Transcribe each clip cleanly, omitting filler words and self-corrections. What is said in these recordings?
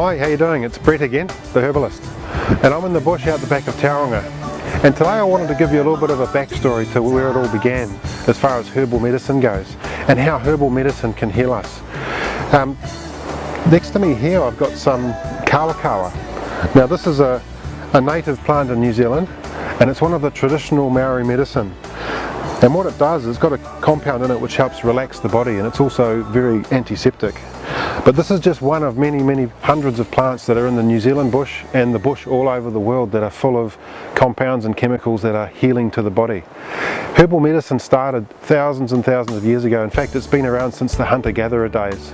Hi, how you doing? It's Brett again, the herbalist, and I'm in the bush out the back of Tauranga. And today I wanted to give you a little bit of a backstory to where it all began as far as herbal medicine goes and how herbal medicine can heal us. Next to me here I've got some kawakawa. Now this is a native plant in New Zealand, and it's one of the traditional Maori medicine. And what it does is it's got a compound in it which helps relax the body, and it's also very antiseptic. But this is just one of many hundreds of plants that are in the New Zealand bush and the bush all over the world that are full of compounds and chemicals that are healing to the body. Herbal medicine started thousands and thousands of years ago. In fact, it's been around since the hunter-gatherer days.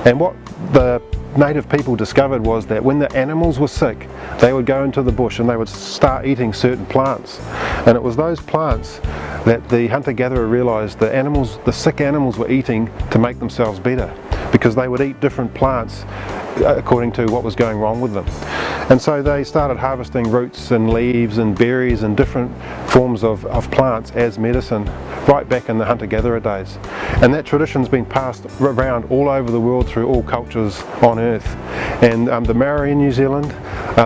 And what the native people discovered was that when the animals were sick, they would go into the bush and they would start eating certain plants. And it was those plants that the hunter-gatherer realized the sick animals were eating to make themselves better, because they would eat different plants according to what was going wrong with them. And so they started harvesting roots and leaves and berries and different forms of plants as medicine right back in the hunter-gatherer days. And that tradition's been passed around all over the world through all cultures on earth. And the Maori in New Zealand,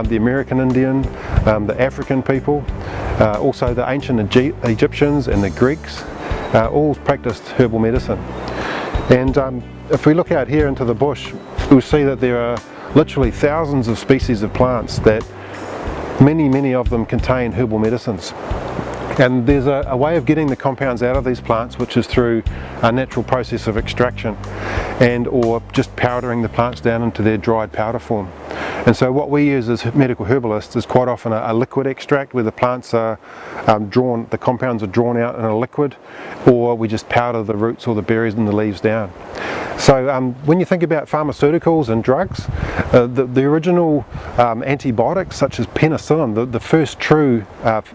the American Indian, the African people, also the ancient Egyptians and the Greeks, all practiced herbal medicine. And if we look out here into the bush, we'll see that there are literally thousands of species of plants that many of them contain herbal medicines. And there's a way of getting the compounds out of these plants, which is through a natural process of extraction or just powdering the plants down into their dried powder form. And so what we use as medical herbalists is quite often a liquid extract where the plants are the compounds are drawn out in a liquid, or we just powder the roots or the berries and the leaves down. So when you think about pharmaceuticals and drugs, the original antibiotics such as penicillin, the first true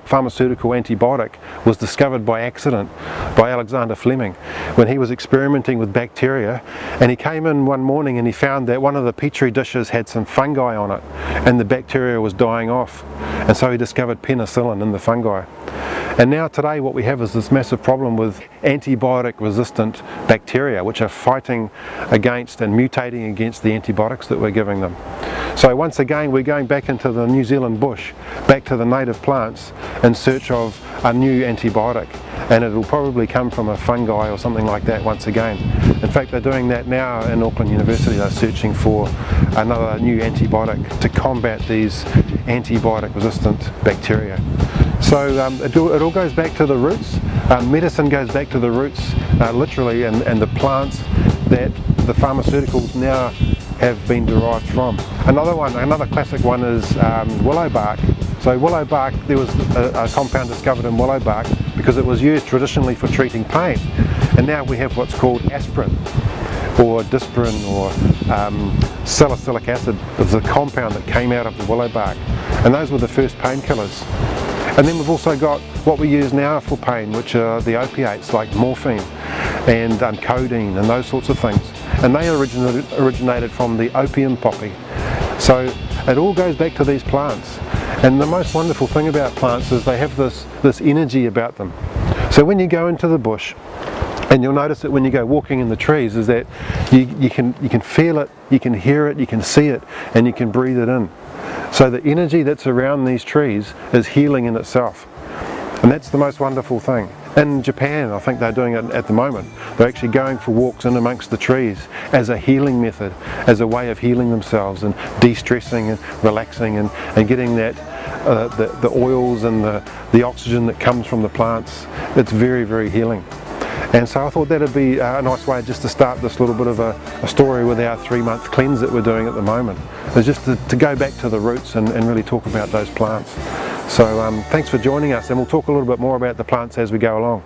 pharmaceutical antibiotic, was discovered by accident by Alexander Fleming when he was experimenting with bacteria, and he came in one morning and he found that one of the petri dishes had some fungi on it and the bacteria was dying off, and so he discovered penicillin in the fungi. And now today what we have is this massive problem with antibiotic resistant bacteria which are fighting against and mutating against the antibiotics that we're giving them. So once again we're going back into the New Zealand bush, back to the native plants in search of a new antibiotic, and it'll probably come from a fungi or something like that once again. In fact, they're doing that now in Auckland University. They're searching for another new antibiotic to combat these antibiotic resistant bacteria. So it all goes back to the roots. Medicine goes back to the roots literally, and the plants that the pharmaceuticals now have been derived from. Another classic one is willow bark. So willow bark, there was a compound discovered in willow bark because it was used traditionally for treating pain, and now we have what's called aspirin or dispirin or salicylic acid. It's a compound that came out of the willow bark, and those were the first painkillers. And then we've also got what we use now for pain, which are the opiates like morphine and codeine and those sorts of things. And they originated from the opium poppy. So it all goes back to these plants. And the most wonderful thing about plants is they have this energy about them. So when you go into the bush, and you'll notice that when you go walking in the trees, is that you can feel it, you can hear it, you can see it, and you can breathe it in. So the energy that's around these trees is healing in itself. And that's the most wonderful thing. In Japan, I think they're doing it at the moment. They're actually going for walks in amongst the trees as a healing method, as a way of healing themselves and de-stressing and relaxing and getting that the oils and the oxygen that comes from the plants. It's very healing. And so I thought that'd be a nice way just to start this little bit of a story with our 3-month cleanse that we're doing at the moment. It's just to go back to the roots and really talk about those plants. So thanks for joining us, and we'll talk a little bit more about the plants as we go along.